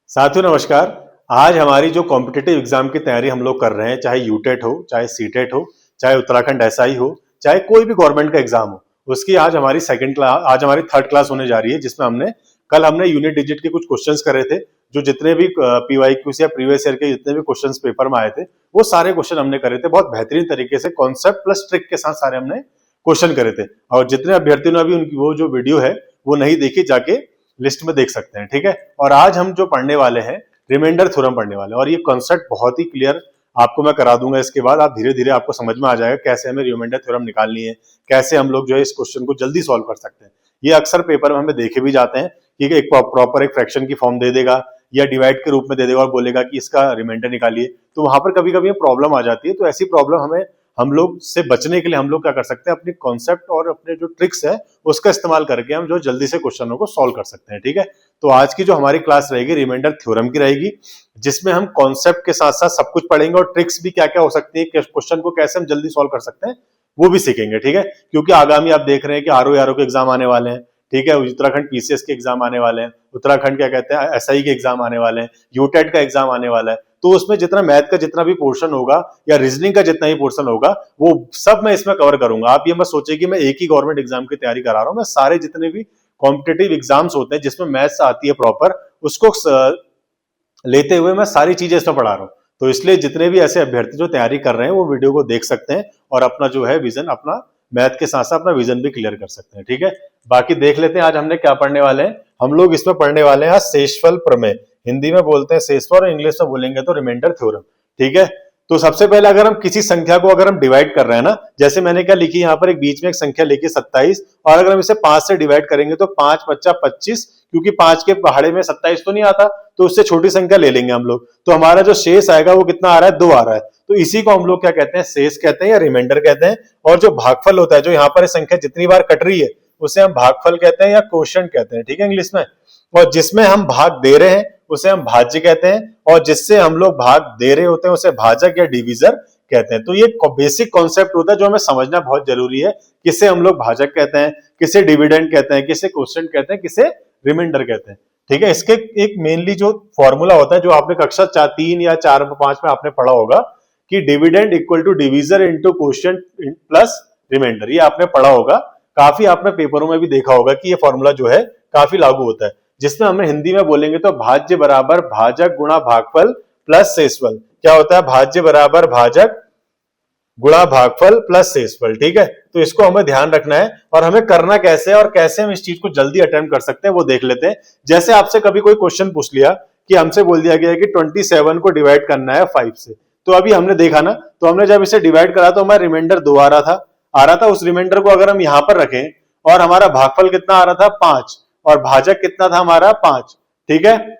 साथियों नमस्कार। आज हमारी जो कॉम्पिटिटिव एग्जाम की तैयारी हम लोग कर रहे हैं, चाहे यूटेट हो, चाहे सीटेट हो, चाहे उत्तराखंड एसआई हो, चाहे कोई भी गवर्नमेंट का एग्जाम हो, उसकी आज हमारी आज हमारी थर्ड क्लास होने जा रही है, जिसमें कल हमने यूनिट डिजिट के कुछ क्वेश्चंस करे थे। जो जितने भी पीवाईक्यूज या प्रीवियस ईयर के जितने भी क्वेश्चंस पेपर में आए थे, वो सारे क्वेश्चन हमने करे थे। बहुत बेहतरीन तरीके से कॉन्सेप्ट प्लस ट्रिक के साथ सारे हमने क्वेश्चन करे थे। और जितने अभ्यर्थियों ने अभी उनकी वो जो वीडियो है वो नहीं देखी, जाके लिस्ट में देख सकते हैं। ठीक है। और आज हम जो पढ़ने वाले हैं, रिमाइंडर थ्योरम पढ़ने वाले हैं, और ये कॉन्सेप्ट बहुत ही क्लियर आपको मैं करा दूंगा। इसके बाद आप धीरे धीरे आपको समझ में आ जाएगा कैसे हमें रिमाइंडर थ्योरम निकालनी है, कैसे हम लोग जो है इस क्वेश्चन को जल्दी सॉल्व कर सकते हैं। ये अक्सर पेपर में हमें देखे भी जाते हैं कि एक प्रॉपर एक फ्रैक्शन की फॉर्म दे देगा या डिवाइड के रूप में दे देगा और बोलेगा कि इसका रिमाइंडर निकालिए। तो वहां पर कभी कभी प्रॉब्लम आ जाती है। तो ऐसी प्रॉब्लम हम लोग से बचने के लिए हम लोग क्या कर सकते हैं, अपनी कॉन्सेप्ट और अपने जो ट्रिक्स है उसका इस्तेमाल करके हम जो जल्दी से क्वेश्चनों को सॉल्व कर सकते हैं। ठीक है। तो आज की जो हमारी क्लास रहेगी रिमाइंडर थ्योरम की रहेगी, जिसमें हम कॉन्सेप्ट के साथ साथ सब कुछ पढ़ेंगे और ट्रिक्स भी क्या क्या हो सकती है, क्वेश्चन को कैसे हम जल्दी सॉल्व कर सकते हैं वो भी सीखेंगे। ठीक है। क्योंकि आगामी आप देख रहे हैं कि आरओ के एग्जाम आने वाले हैं। ठीक है। उत्तराखंड पीसीएस के एग्जाम आने वाले हैं, उत्तराखंड क्या कहते हैं एसआई के एग्जाम आने वाले हैं, यूटेट का एग्जाम आने वाला है। तो उसमें जितना मैथ का जितना भी पोर्शन होगा या रीजनिंग का जितना ही पोर्शन होगा वो सब मैं इसमें कवर करूंगा। आप ये मत सोचिए कि मैं एक ही गवर्नमेंट एग्जाम की तैयारी करा रहा हूं। मैं सारे जितने भी कॉम्पिटेटिव एग्जाम्स होते हैं जिसमें मैथ्स आती है प्रॉपर, उसको लेते हुए मैं सारी चीजें इसमें पढ़ा रहा हूं। तो इसलिए जितने भी ऐसे अभ्यर्थी जो तैयारी कर रहे हैं वो वीडियो को देख सकते हैं और अपना जो है विजन, अपना मैथ के साथ साथ अपना विजन भी क्लियर कर सकते हैं। ठीक है। बाकी देख लेते हैं आज हमने क्या पढ़ने वाले हैं। हम लोग इसमें पढ़ने वाले हैं आज शेषफल प्रमेय। हिंदी में बोलते हैं शेषफल और इंग्लिश में बोलेंगे तो रिमाइंडर थ्योरम। ठीक है। तो सबसे पहले अगर हम किसी संख्या को अगर हम डिवाइड कर रहे हैं ना, जैसे मैंने क्या लिखी यहाँ पर एक बीच में एक संख्या लिखी 27, और अगर हम इसे 5 से डिवाइड करेंगे तो 5 बच्चा 25, क्योंकि 5 के पहाड़े में 27 तो नहीं आता, तो उससे छोटी संख्या ले लेंगे हम लोग। तो हमारा जो शेष आएगा वो कितना आ रहा है, 2 आ रहा है। तो इसी को हम लोग क्या कहते हैं, शेष कहते हैं या रिमाइंडर कहते हैं। और जो भागफल होता है, जो यहाँ पर संख्या जितनी बार कट रही है उसे हम भागफल कहते हैं या क्वोशिएंट कहते हैं। ठीक है, इंग्लिश में। और जिसमें हम भाग दे रहे हैं उसे हम भाज्य कहते हैं, और जिससे हम लोग भाग दे रहे होते हैं उसे भाजक या डिविजर कहते हैं। तो ये बेसिक कॉन्सेप्ट होता है जो हमें समझना बहुत जरूरी है। किसे हम लोग भाजक कहते हैं, किसे डिविडेंड कहते हैं, किसे क्वोशिएंट कहते हैं, किसे रिमाइंडर कहते हैं। ठीक है। इसके एक मेनली जो फॉर्मूला होता है, जो आपने कक्षा 3 या 4 5 में आपने पढ़ा होगा कि dividend equal to divisor into quotient plus remainder, ये आपने पढ़ा होगा। काफी आपने पेपरों में भी देखा होगा कि ये फॉर्मूला जो है काफी लागू होता है, जिसमें हमें हिंदी में बोलेंगे तो भाज्य बराबर भाजक गुणा भागफल प्लस शेषफल। क्या होता है, भाज्य बराबर भाजक गुणा भागफल प्लस शेषफल। ठीक है। तो इसको हमें ध्यान रखना है और हमें करना कैसे है और कैसे हम इस चीज को जल्दी अटेम्प्ट कर सकते हैं वो देख लेते हैं। जैसे आपसे कभी कोई क्वेश्चन पूछ लिया कि हमसे बोल दिया गया है कि 27 को डिवाइड करना है 5 से, तो अभी हमने देखा ना, तो हमने जब इसे डिवाइड करा तो हमारा रिमाइंडर 2 आ रहा था। उस रिमाइंडर को अगर हम यहां पर रखें और हमारा भागफल कितना आ रहा था, 5, और भाजक कितना था हमारा, 5। ठीक है।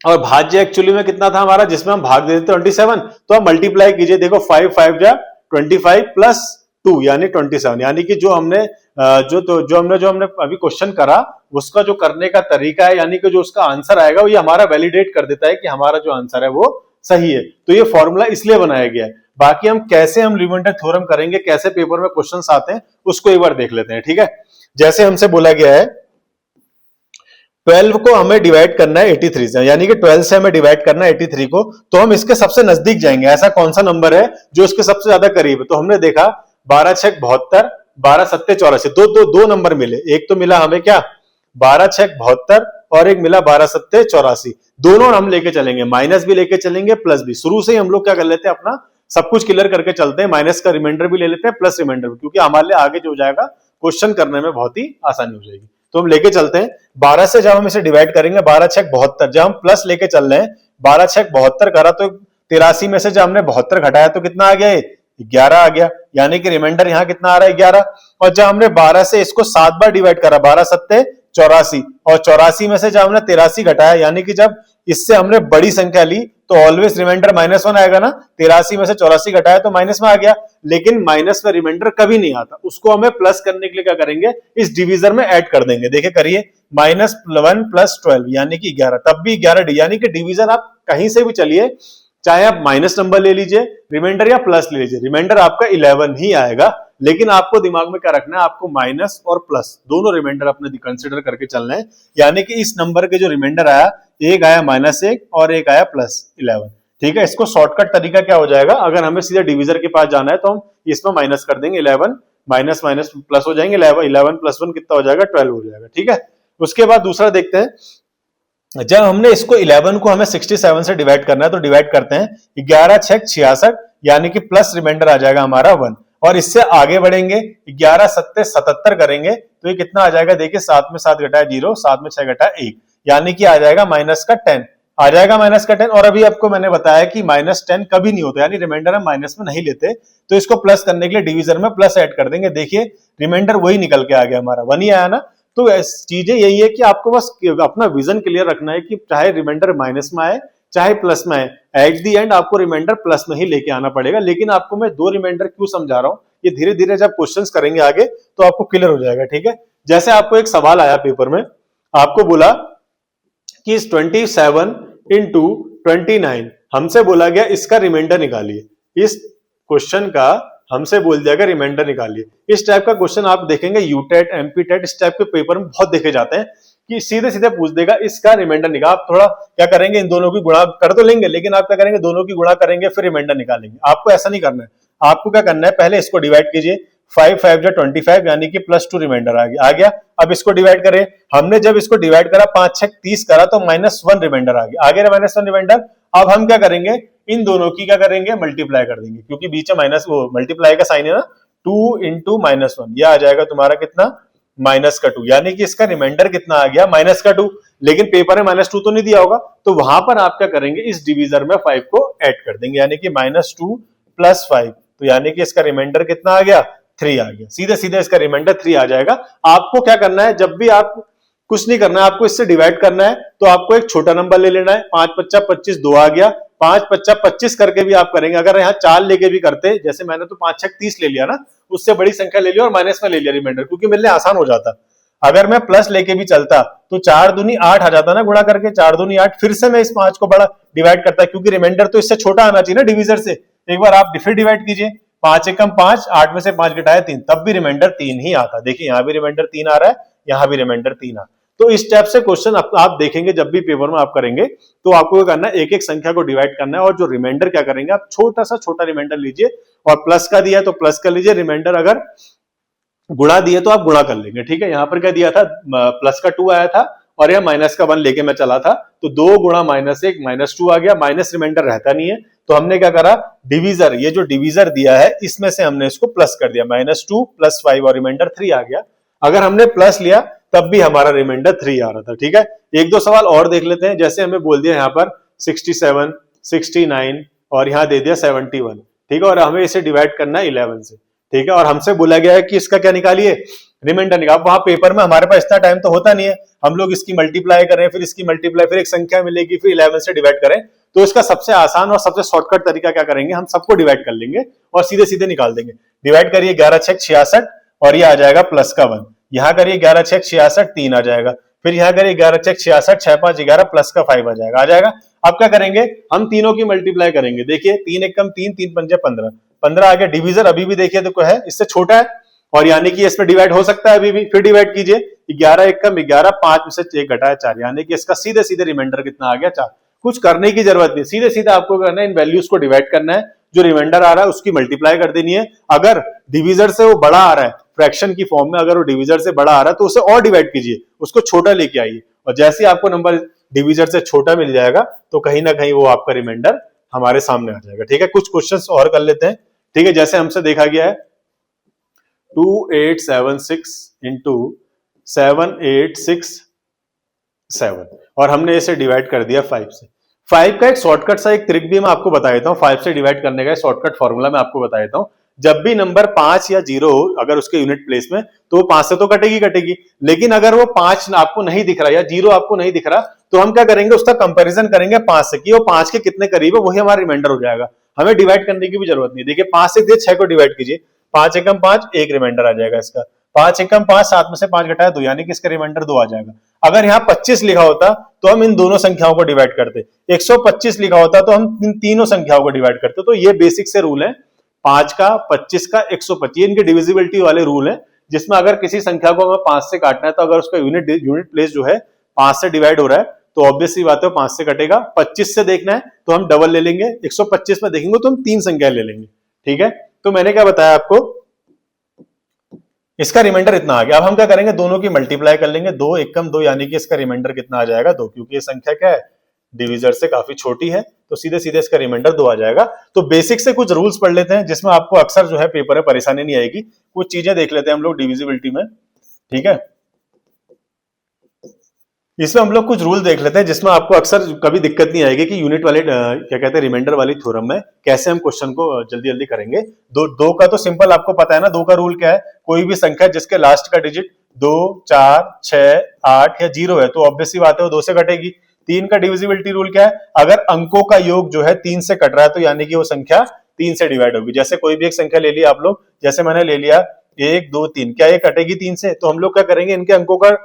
और भाज्य एक्चुअली में कितना था हमारा, जिसमें हम भाग देते 27, तो हम मल्टीप्लाई कीजिए। देखो 5 5 जा 25 प्लस 2 यानी 27, यानी कि जो हमने अभी क्वेश्चन करा उसका जो करने का तरीका है, यानी कि जो उसका आंसर आएगा वो ये हमारा वैलिडेट कर देता है कि हमारा जो आंसर है वो सही है। तो ये फॉर्मूला इसलिए बनाया गया है। बाकी हम कैसे हम रिमाइंडर थ्योरम करेंगे, कैसे पेपर में क्वेश्चंस आते हैं, उसको एक बार देख लेते हैं। ठीक है। जैसे हमसे बोला गया है 12 को हमें डिवाइड करना है 83 से, यानी कि 12 से हमें डिवाइड करना है 83 को, तो हम इसके सबसे नजदीक जाएंगे। ऐसा कौन सा नंबर है जो इसके सबसे ज्यादा करीब है? तो हमने देखा 12 6 72, 12 7 84, दो नंबर मिले। एक तो मिला हमें क्या, 12 6 72, और एक मिला 12 7 84। दोनों हम लेके चलेंगे, माइनस भी लेके चलेंगे प्लस भी। शुरू से ही हम लोग क्या कर लेते हैं, अपना सब कुछ क्लियर करके चलते हैं। माइनस का रिमाइंडर भी ले लेते हैं, प्लस रिमाइंडर भी, क्योंकि हमारे लिए आगे जो हो जाएगा क्वेश्चन करने में बहुत ही आसानी हो जाएगी। तो हम लेके चलते हैं 12 से, जब हम इसे डिवाइड करेंगे 12 6 72, जब हम प्लस लेके चल रहे हैं 12 6 72 करा तो 83 में से जब हमने 72 घटाया तो कितना आ गया, 11 आ गया, यानी कि रिमाइंडर यहाँ कितना आ रहा है, 11। और जब हमने 12 से इसको 7 बार डिवाइड करा, 12 7 84, और 84 में से जब हमने 83 घटाया, यानी कि जब इससे हमने बड़ी संख्या ली तो ऑलवेज रिमाइंडर -1 आएगा ना। 83 में से 84 घटाया तो माइनस में आ गया, लेकिन माइनस में रिमाइंडर कभी नहीं आता। उसको हमें प्लस करने के लिए क्या करेंगे, इस डिवीजर में ऐड कर देंगे। देखिए करिए, -1 + 12 यानी कि 11, तब भी 11, यानी कि डिवीजन आप कहीं से भी चलिए, चाहे आप माइनस नंबर ले लीजिए रिमाइंडर या प्लस ले लीजिए, रिमाइंडर आपका 11 ही आएगा। लेकिन आपको दिमाग में क्या रखना है, आपको माइनस और प्लस दोनों रिमाइंडर अपने कंसिडर करके चलना है। यानी कि इस नंबर के जो रिमाइंडर आया एक आया -1 और एक आया +11। ठीक है, इसको शॉर्टकट तरीका क्या हो जाएगा, अगर हमें सीधे डिविजर के पास जाना है तो हम इसमें माइनस कर देंगे 11, माइनस माइनस प्लस हो जाएंगे, 11 + 1 कितना हो जाएगा, 12 हो जाएगा। ठीक है, उसके बाद दूसरा देखते हैं, जब हमने इसको 11 को हमें 67 से डिवाइड करना है तो डिवाइड करते हैं 11 × 6 = 66, यानी कि प्लस रिमाइंडर आ जाएगा हमारा 1। और इससे आगे बढ़ेंगे 11 × 7 = 77 करेंगे तो ये कितना आ जाएगा, देखिए 7 में 7 घटाया 0, 7 में 6 घटाया 1, यानी कि आ जाएगा -10 आ जाएगा -10। और अभी आपको मैंने बताया कि -10 कभी नहीं होता, यानी रिमाइंडर हम माइनस में नहीं लेते, तो इसको प्लस करने के लिए डिवीजर में प्लस ऐड कर देंगे। देखिए रिमाइंडर वही निकल के आ गया हमारा, 1 ही आया ना। तो चीजें यही है कि आपको बस अपना विजन क्लियर रखना है कि चाहे रिमाइंडर माइनस में आए चाहे प्लस में आए, एट दी एंड आपको रिमाइंडर प्लस में ही लेके आना पड़ेगा। लेकिन आपको मैं 2 रिमाइंडर क्यों समझा रहा हूं, ये धीरे धीरे जब क्वेश्चंस करेंगे आगे तो आपको क्लियर हो जाएगा। ठीक है, जैसे आपको एक सवाल आया पेपर में, आपको बोला कि 27 × 29, हमसे बोला गया इसका रिमाइंडर निकालिए। इस क्वेश्चन का हमसे बोल दिया गया रिमाइंडर निकालिए। इस टाइप का क्वेश्चन आप देखेंगे यूटेट, एमपीटेट, इस टाइप के पेपर में बहुत देखे जाते हैं कि सीधे सीधे पूछ देगा इसका रिमाइंडर निकाल। आप थोड़ा क्या करेंगे, इन दोनों की गुणा कर तो लेंगे, लेकिन आप क्या करेंगे, दोनों की गुणा करेंगे फिर रिमाइंडर निकालेंगे। आपको ऐसा नहीं करना है, आपको क्या करना है, पहले इसको डिवाइड कीजिए, 5 × 5 = 25, यानी कि +2 रिमाइंडर आ गया। अब इसको डिवाइड करें, हमने जब इसको डिवाइड करा 5 × 6 = 30 करा तो -1 रिमाइंडर आ गया -1 रिमाइंडर। अब हम क्या करेंगे, इन दोनों की क्या करेंगे, मल्टीप्लाई कर देंगे, क्योंकि बीच में माइनस वो मल्टीप्लाई का साइन है ना, 2 × -1, यह आ जाएगा तुम्हारा कितना, -2, यानी कि इसका रिमाइंडर कितना आ गया, -2। लेकिन पेपर में -2 तो नहीं दिया होगा, तो वहां पर आप क्या करेंगे, इस डिवीजर में 5 को ऐड कर देंगे, यानी कि -2 + 5, तो यानी कि इसका रिमाइंडर कितना आ गया, 3 आ गया। सीधे सीधे इसका रिमाइंडर 3 आ जाएगा। आपको क्या करना है, जब भी आप कुछ नहीं करना है, आपको इससे डिवाइड करना है तो आपको एक छोटा नंबर ले लेना है, 5 × 5 = 25, 2 आ गया, 5 × 5 = 25 करके भी आप करेंगे। अगर यहाँ 4 लेके भी करते, जैसे मैंने तो 5 × 6 = 30 ले लिया ना, उससे बड़ी संख्या ले लिया और माइनस में ले लिया रिमाइंडर, क्योंकि मेरे लिए आसान हो जाता। अगर मैं प्लस लेके भी चलता तो 4 दूनी 8 आ जाता ना, गुणा करके 4 दूनी 8, फिर से मैं इस 5 को बड़ा डिवाइड करता, क्योंकि रिमाइंडर तो इससे छोटा आना चाहिए ना डिवीजर से। एक बार आप फिर डिवाइड कीजिए, 5 × 5 = 8 में से 5 घटाया 3, तब भी रिमाइंडर 3 ही आता। देखिए यहाँ भी रिमाइंडर 3 आ रहा है, यहाँ भी रिमाइंडर 3 आ। तो इस टाइप से क्वेश्चन आप देखेंगे जब भी पेपर में आप करेंगे, तो आपको क्या करना है, एक एक संख्या को डिवाइड करना है, और जो रिमाइंडर क्या करेंगे, आप छोटा सा छोटा रिमाइंडर लीजिए, और प्लस का दिया तो प्लस कर लीजिए, रिमाइंडर अगर गुणा दिए तो आप गुणा कर लेंगे। ठीक है, यहाँ पर क्या दिया था, प्लस का 2 आया था और यह माइनस का 1 लेके मैं चला था, तो 2 × -1 -2 आ गया, माइनस रिमाइंडर रहता नहीं है, तो हमने क्या करा, डिवीजर, ये जो डिवीजर दिया है इसमें से हमने इसको प्लस कर दिया, -2 + 5 और रिमाइंडर 3 आ गया। अगर हमने प्लस लिया तब भी हमारा रिमाइंडर 3 आ रहा था। ठीक है, एक दो सवाल और देख लेते हैं। जैसे हमें बोल दिया यहाँ पर 67, 69 और यहाँ दे दिया 71। ठीक है, और हमें इसे डिवाइड करना है 11 से। ठीक है, और हमसे बोला गया है कि इसका क्या निकालिए, रिमाइंडर निकाल। वहां पेपर में हमारे पास इतना टाइम तो होता नहीं है, हम लोग इसकी मल्टीप्लाई करें, फिर इसकी मल्टीप्लाई, फिर एक संख्या मिलेगी, फिर 11 से डिवाइड करें। तो इसका सबसे आसान और सबसे शॉर्टकट तरीका क्या करेंगे, हम सबको डिवाइड कर लेंगे और सीधे सीधे निकाल देंगे। डिवाइड करिए, 11 × 6 = 66 और ये आ जाएगा प्लस का 1। यहाँ करिए 11 × 6 = 66, 3 आ जाएगा। फिर यहाँ करिए 11 × 6 = 66, 6 × 5 = 11 प्लस का 5 आ जाएगा। अब क्या करेंगे, हम तीनों की मल्टीप्लाई करेंगे। देखिए 3 × 1 = 3, 3 × 5 = 15, 15 आ गया। डिवीजर अभी भी देखिए तो है, इससे छोटा है, और यानी कि इसमें डिवाइड हो सकता है अभी भी। फिर डिवाइड कीजिए, 11 × 1 = 11, 5 में से 1 घटाया 4, यानी कि इसका सीधे सीधे रिमाइंडर कितना आ गया, 4। कुछ करने की जरूरत नहीं, सीधे सीधे आपको करना है, इन वैल्यूज को डिवाइड करना है, जो रिमाइंडर आ रहा है उसकी मल्टीप्लाई कर देनी है। अगर डिवीजर से वो बड़ा आ रहा है, फ्रैक्शन की फॉर्म में अगर वो डिवीजर से बड़ा आ रहा है तो उसे और डिवाइड कीजिए, उसको छोटा लेके आइए, और जैसे आपको नंबर डिवीजर से छोटा मिल जाएगा तो कहीं ना कहीं वो आपका रिमाइंडर हमारे सामने आ जाएगा। ठीक है, कुछ क्वेश्चंस और कर लेते हैं। ठीक है, जैसे हमसे देखा गया है 2876 × 7867, और हमने इसे डिवाइड कर दिया 5 से। 5 का एक शॉर्टकट सा एक ट्रिक भी मैं आपको बता देता हूं, 5 से डिवाइड करने का शॉर्टकट फॉर्मूला मैं आपको बता देता हूं। जब भी नंबर 5 या 0 हो अगर उसके यूनिट प्लेस में, तो वो 5 से तो कटेगी, लेकिन अगर वो 5 आपको नहीं दिख रहा या 0 आपको नहीं दिख रहा, तो हम क्या करेंगे, उसका कंपैरिजन करेंगे 5 से कि वो 5 के कितने करीब है, वही हमारा रिमाइंडर हो जाएगा। हमें डिवाइड करने की भी जरूरत नहीं। देखिए 5 से 6 को डिवाइड कीजिए, 5 × 5 = 1 रिमाइंडर आ जाएगा इसका। 5 × 5 7 में से 5 घटाया 2, यानी कि इसका रिमाइंडर 2 आ जाएगा। अगर यहाँ 25 लिखा होता तो हम इन दोनों संख्याओं को डिवाइड करते, 125 लिखा होता तो हम इन तीनों संख्याओं को डिवाइड करते। तो ये बेसिक से रूल है, 5 का, 25 का, 125, इनके डिविजिबिलिटी वाले रूल है, जिसमें अगर किसी संख्या को हमें 5 से काटना है तो अगर उसका यूनिट प्लेस जो है 5 से डिवाइड हो रहा है तो ऑब्वियस सी बात है 5 से कटेगा। 25 से देखना है तो हम डबल ले लेंगे, 125 में देखेंगे तो हम 3 संख्या ले लेंगे। ठीक है, तो मैंने क्या बताया आपको, इसका रिमाइंडर इतना आ गया। अब हम क्या करेंगे, दोनों की मल्टीप्लाई कर लेंगे, 2 एकम 2, यानी कि इसका रिमाइंडर कितना आ जाएगा 2, क्योंकि ये संख्या क्या है, डिविजर से काफी छोटी है, तो सीधे सीधे इसका रिमाइंडर 2 आ जाएगा। तो बेसिक से कुछ रूल्स पढ़ लेते हैं जिसमें आपको अक्सर जो है पेपर में परेशानी नहीं आएगी। कुछ चीजें देख लेते हैं हम लोग डिविजिबिलिटी में। ठीक है, इसमें हम लोग कुछ रूल देख लेते हैं जिसमें आपको अक्सर कभी दिक्कत नहीं आएगी कि यूनिट वाले क्या कहते हैं रिमाइंडर वाली थ्योरम में कैसे हम क्वेश्चन को जल्दी जल्दी करेंगे। दो का तो सिंपल आपको पता है ना, 2 का रूल क्या है, कोई भी संख्या जिसके लास्ट का डिजिट 2, 4, 6, 8 या 0 है तो ऑब्वियसली बात है वो 2 से कटेगी। 3 का डिविजिबिलिटी रूल क्या है, अगर अंकों का योग जो है 3 से कट रहा है तो यानी कि वो संख्या 3 से डिवाइड होगी। जैसे कोई भी एक संख्या ले लिया आप लोग, जैसे मैंने ले लिया 1, 2, 3, क्या ये कटेगी 3 से? तो हम लोग क्या करेंगे, इनके अंकों का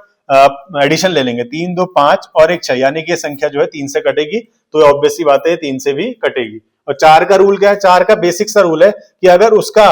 एडिशन ले लेंगे, 3, 2, 5 और 1, 6, यानी कि ये संख्या जो है 3 से कटेगी, तो ऑब्वियसली बात है 3 से भी कटेगी। और 4 का रूल क्या है, 4 का बेसिक सा रूल है कि अगर उसका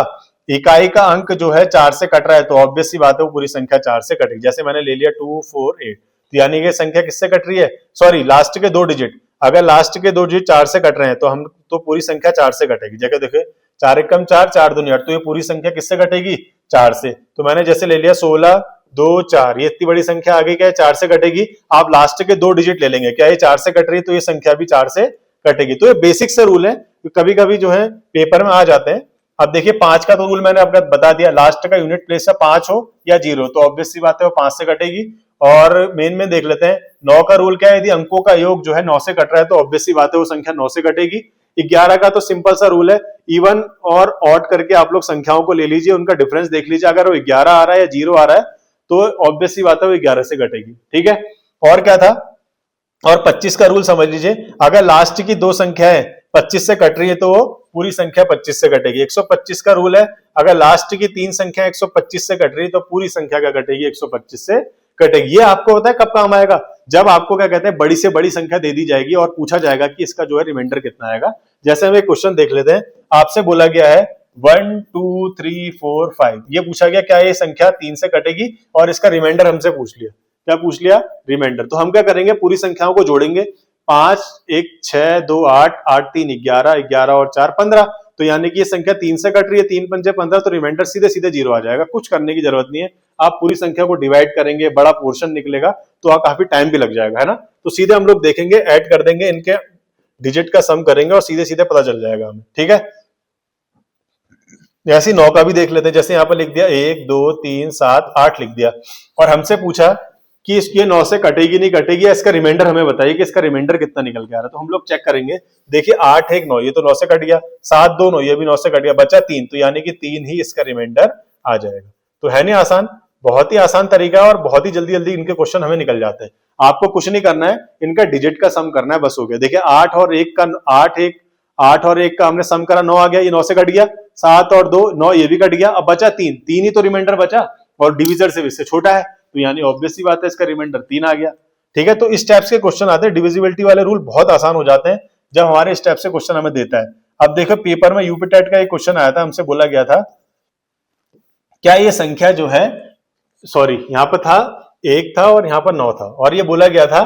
इकाई का अंक जो है 4 से कट रहा है तो ऑब्वियसली बात है वो पूरी संख्या 4 से कटेगी। जैसे मैंने ले लिया 2, 4, 8, तो यानी कि संख्या किससे कट रही है, सॉरी लास्ट के 2 डिजिट, अगर लास्ट के 2 डिजिट 4 से कट रहे हैं तो हम तो पूरी संख्या 4 से कटेगी। जगह देखे 4 एकम 4, 4 दूनी 8, तो ये पूरी संख्या किससे कटेगी, 4 से। तो मैंने जैसे ले लिया 16, 2, 4, ये इतनी बड़ी संख्या आ गई, क्या है 4 से कटेगी। आप लास्ट के 2 डिजिट ले लेंगे, क्या ये 4 से कट रही है तो ये संख्या भी 4 से कटेगी। तो ये बेसिक से रूल है, कभी कभी जो है पेपर में आ जाते हैं। अब देखिए 5 का तो रूल मैंने आपको बता दिया, लास्ट का यूनिट प्लेस है 5 हो या 0 तो ऑब्वियसली बात है वो 5 से कटेगी। और मेन में देख लेते हैं 9 का रूल क्या है, यदि अंकों का योग जो है 9 से कट रहा है तो ऑब्वियसली बात है वो संख्या 9 से कटेगी। 11 का तो सिंपल सा रूल है, इवन और ऑड करके आप लोग संख्याओं को ले लीजिए, उनका डिफरेंस देख लीजिए, अगर वो 11 आ रहा है या 0 आ रहा है तो ऑब्वियसली बात है वो 11 से कटेगी। ठीक है, और क्या था, और 25 का रूल समझ लीजिए, अगर लास्ट की 2 संख्याएं 25 से कट रही है तो वो पूरी संख्या 25 से कटेगी। 125 का रूल है, अगर लास्ट की 3 संख्या 125 से कट रही है तो पूरी संख्या क्या कटेगी, 125 से कटेगी। ये आपको पता है कब काम आएगा, जब आपको क्या कहते हैं बड़ी से बड़ी संख्या दे दी जाएगी और पूछा जाएगा कि इसका जो है रिमाइंडर कितना आएगा। जैसे हम एक क्वेश्चन देख लेते हैं, आपसे बोला गया है 1, 2, 3, 4, 5, ये पूछा गया क्या ये संख्या 3 से कटेगी और इसका रिमाइंडर हमसे पूछ लिया, क्या पूछ लिया, रिमाइंडर। तो हम क्या करेंगे, पूरी संख्याओं को जोड़ेंगे, 5, 1, 6, 2, 8, 8, 3, 11, 11 और 4, 15, तो यानी कि ये संख्या 3 से कट रही है, 3 पंजे 15, तो रिमाइंडर सीधे सीधे 0 आ जाएगा। कुछ करने की जरूरत नहीं है, आप पूरी संख्या को डिवाइड करेंगे, बड़ा पोर्शन निकलेगा तो काफी टाइम भी लग जाएगा, है ना। तो सीधे हम लोग देखेंगे, ऐड कर देंगे, इनके डिजिट का सम करेंगे और सीधे सीधे पता चल जाएगा हमें। ठीक है, ऐसे 9 का भी देख लेते हैं, जैसे यहाँ पर लिख दिया 1, 2, 3, 7, 8 लिख दिया और हमसे पूछा कि ये 9 से कटेगी नहीं कटेगी, इसका रिमाइंडर हमें बताइए कि इसका रिमाइंडर कितना निकल के आ रहा है। तो हम लोग चेक करेंगे, देखिए 8, 1, 9, ये तो 9 से कट गया, 7, 2, 9, ये भी 9 से कट गया, बचा 3, तो यानी कि 3 ही इसका रिमाइंडर आ जाएगा। तो है नहीं आसान, बहुत ही आसान तरीका है और बहुत ही जल्दी जल्दी इनके क्वेश्चन हमें निकल जाते हैं। आपको कुछ नहीं करना है, इनका डिजिट का सम करना है, बस हो गया। देखिए 8 और 1 का 8 और 1 का हमने सम करा, 9 आ गया, ये 9 से कट गया, 7 और 2, 9, ये भी कट गया, अब बचा 3, 3 ही तो रिमाइंडर बचा और डिविजर से इससे छोटा है, तो यानी ऑब्वियसली बात है इसका रिमाइंडर 3 आ गया। ठीक है, तो इस टाइप के क्वेश्चन आते हैं, डिविजिबिलिटी वाले रूल बहुत आसान हो जाते हैं जब हमारे इस टाइप से क्वेश्चन हमें देता है। अब देखो पेपर में यूपी टेट का एक क्वेश्चन आया था, हमसे बोला गया था क्या ये संख्या जो है, सॉरी यहाँ पर था 1 था और यहाँ पर 9 था, और ये बोला गया था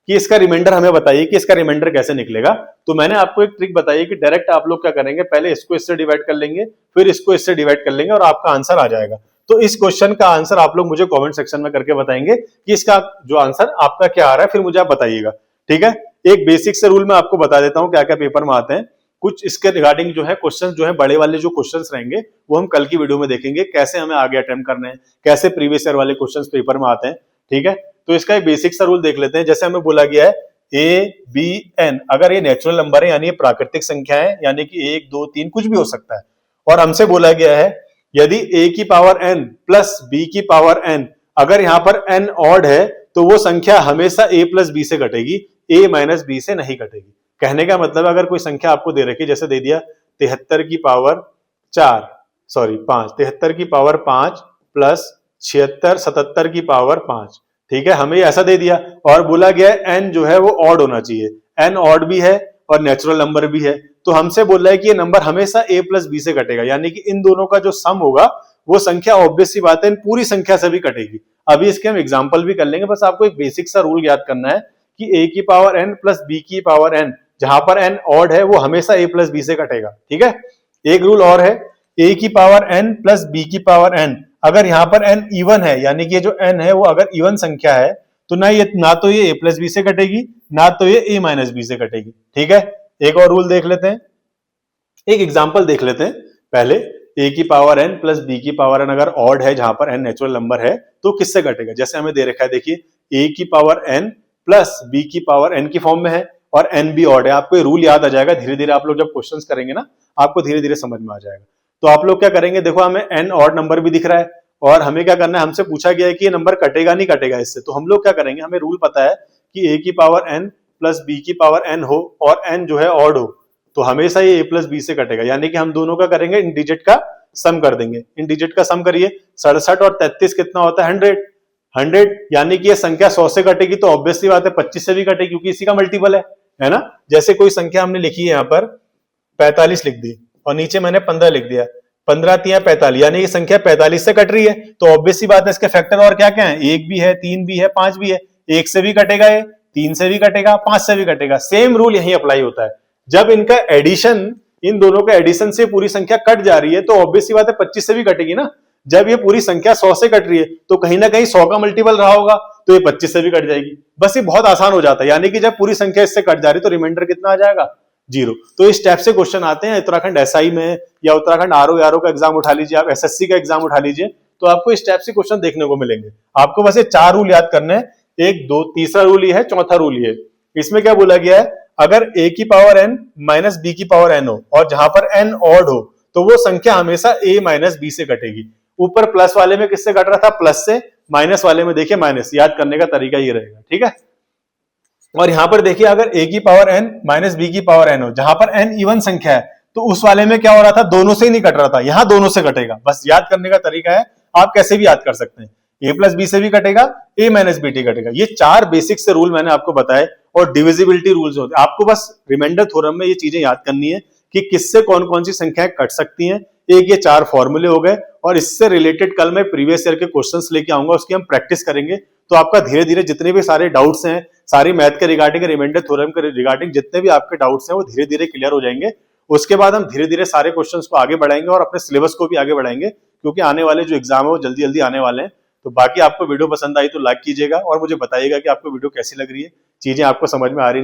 कि इसका रिमाइंडर हमें बताइए कि इसका रिमाइंडर कैसे निकलेगा। तो मैंने आपको एक ट्रिक बताई कि डायरेक्ट आप लोग क्या करेंगे, पहले इसको इससे डिवाइड कर लेंगे, फिर इसको इससे डिवाइड कर लेंगे और आपका आंसर आ जाएगा। तो इस क्वेश्चन का आंसर आप लोग मुझे कमेंट सेक्शन में करके बताएंगे कि इसका जो आंसर आपका क्या आ रहा है, फिर मुझे आप बताइएगा। ठीक है, एक बेसिक से रूल मैं आपको बता देता हूं क्या क्या पेपर में आते हैं, कुछ इसके रिगार्डिंग जो है क्वेश्चन जो है बड़े वाले जो क्वेश्चंस रहेंगे वो हम कल की वीडियो में देखेंगे, कैसे हमें आगे अटेम्प्ट करने हैं, कैसे प्रीवियस ईयर वाले क्वेश्चंस पेपर में आते हैं। ठीक है, तो इसका एक बेसिक सा रूल देख लेते हैं। जैसे हमें बोला गया है A, B, N, अगर ये नेचुरल नंबर है यानी ये प्राकृतिक संख्या है, यानी कि 1, 2, 3 कुछ भी हो सकता है, और हमसे बोला गया है यदि a की पावर n प्लस b की पावर n, अगर यहाँ पर n ऑड है तो वो संख्या हमेशा a प्लस b से कटेगी, a माइनस b से नहीं कटेगी। कहने का मतलब अगर कोई संख्या आपको दे रखी, जैसे दे दिया 73 की पावर 4, सॉरी 5, 73 की पावर 5 प्लस 76, 77 की पावर 5, ठीक है, हमें ऐसा दे दिया और बोला गया n जो है वो ऑड होना चाहिए, n ऑड भी है और नेचुरल नंबर भी है, तो हमसे बोल रहा है कि ये नंबर हमेशा a प्लस बी से कटेगा, यानी कि इन दोनों का जो सम होगा वो संख्या ऑब्वियसली बात है इन पूरी संख्या से भी कटेगी। अभी इसके हम एग्जांपल भी कर लेंगे, बस आपको एक बेसिक सा रूल याद करना है कि a की पावर n प्लस b की पावर n, जहां पर n ऑड है वो हमेशा a प्लस b से कटेगा। ठीक है, एक रूल और है, a की पावर n प्लस b की पावर n, अगर यहां पर n इवन है, यानी कि ये जो n है वो अगर इवन संख्या है, तो ना तो ये a प्लस b से कटेगी, ना तो ये a माइनस b से कटेगी। ठीक है, एक और रूल देख लेते हैं, एक एग्जाम्पल देख लेते हैं पहले। a की पावर n प्लस b की पावर n अगर ऑड है, जहां पर n नेचुरल नंबर है, तो किससे कटेगा? जैसे हमें दे रखा है, देखिए a की पावर n प्लस b की पावर n की फॉर्म में है और n भी ऑड है। आपको ये रूल याद आ जाएगा, धीरे धीरे आप लोग जब क्वेश्चंस करेंगे ना, आपको धीरे धीरे समझ में आ जाएगा। तो आप लोग क्या करेंगे, देखो हमें n ऑड नंबर भी दिख रहा है और हमें क्या करना है, हमसे पूछा गया है कि ये नंबर कटेगा नहीं कटेगा इससे। तो हम लोग क्या करेंगे, हमें रूल पता है कि a की पावर n प्लस b की पावर n हो और n जो है ऑड हो, तो हमेशा ये a प्लस b से कटेगा। यानी कि हम दोनों का करेंगे, इन डिजिट का सम कर देंगे। इन डिजिट का सम करिए, 67 और 33 कितना होता है? 100। यानी कि ये संख्या 100 से कटेगी तो ऑब्वियसली बात है 25 से भी कटेगी, क्योंकि इसी का मल्टीपल है ना। जैसे कोई संख्या हमने लिखी है यहाँ पर 45 लिख दी और नीचे मैंने 15 लिख दिया, 15 तिया 45, यानी ये संख्या 45 से कट रही है, तो ऑब्वियसली बात है इसके फैक्टर और क्या क्या है, 1 भी है, 3 भी है, 5 भी है। 1 से भी कटेगा, ये 3 से भी कटेगा, 5 से भी कटेगा। सेम रूल यही अप्लाई होता है, जब इनका एडिशन, इन दोनों का एडिशन से पूरी संख्या कट जा रही है, तो ऑब्वियसली बात है 25 से भी कटेगी ना। जब ये पूरी संख्या 100 से कट रही है, तो कहीं ना कहीं 100 का मल्टीपल रहा होगा, तो ये 25 से भी कट जाएगी। बस ये बहुत आसान हो जाता है, यानी कि जब पूरी संख्या इससे कट जा रही है, तो रिमाइंडर कितना आ जाएगा? 0। तो इस टाइप से क्वेश्चन आते हैं उत्तराखंड एसआई में, या उत्तराखंड आरओ का एग्जाम उठा लीजिए, आप एसएससी का एग्जाम उठा लीजिए, तो आपको इस टाइप से क्वेश्चन देखने को मिलेंगे। आपको बस ये 4 रूल याद करने हैं, 1 2 तीसरा रूल ये है, चौथा रूल ये। इसमें क्या बोला गया है, अगर a की पावर n माइनस b की पावर n हो और जहां पर n ऑड हो, तो वो संख्या हमेशा a माइनस b से कटेगी। ऊपर प्लस वाले में किससे कट रहा था? प्लस से। माइनस वाले में देखिए माइनस। याद करने का तरीका ये रहेगा, ठीक है। और यहां पर देखिए, अगर a की पावर n माइनस b की पावर n हो, जहां पर n इवन संख्या है, तो उस वाले में क्या हो रहा था? दोनों से ही नहीं कट रहा था, यहां दोनों से कटेगा। बस याद करने का तरीका है, आप कैसे भी याद कर सकते हैं। a प्लस बी से भी कटेगा, a माइनस बी टी कटेगा। ये 4 बेसिक से रूल मैंने आपको बताए, और डिविजिबिलिटी रूल्स होते हैं। आपको बस रिमाइंडर थ्योरम में ये चीजें याद करनी है कि किससे कौन कौन सी संख्याएं कट सकती हैं। एक ये 4 फॉर्मूले हो गए, और इससे रिलेटेड कल मैं प्रीवियस ईयर के क्वेश्चंस लेके आऊंगा, उसकी हम प्रैक्टिस करेंगे। तो आपका धीरे धीरे जितने भी सारे डाउट्स हैं, सारी मैथ के रिगार्डिंग, रिमाइंडर थ्योरम के रिगार्डिंग जितने भी आपके डाउट्स हैं, वो धीरे धीरे क्लियर हो जाएंगे। उसके बाद हम धीरे धीरे सारे क्वेश्चंस को आगे बढ़ाएंगे और अपने सिलेबस को भी आगे बढ़ाएंगे, क्योंकि आने वाले जो एग्जाम है वो जल्दी जल्दी आने वाले हैं। तो बाकी आपको वीडियो पसंद आई तो लाइक कीजिएगा और मुझे बताइएगा कि आपको वीडियो कैसी लग रही है, चीजें आपको समझ में आ रही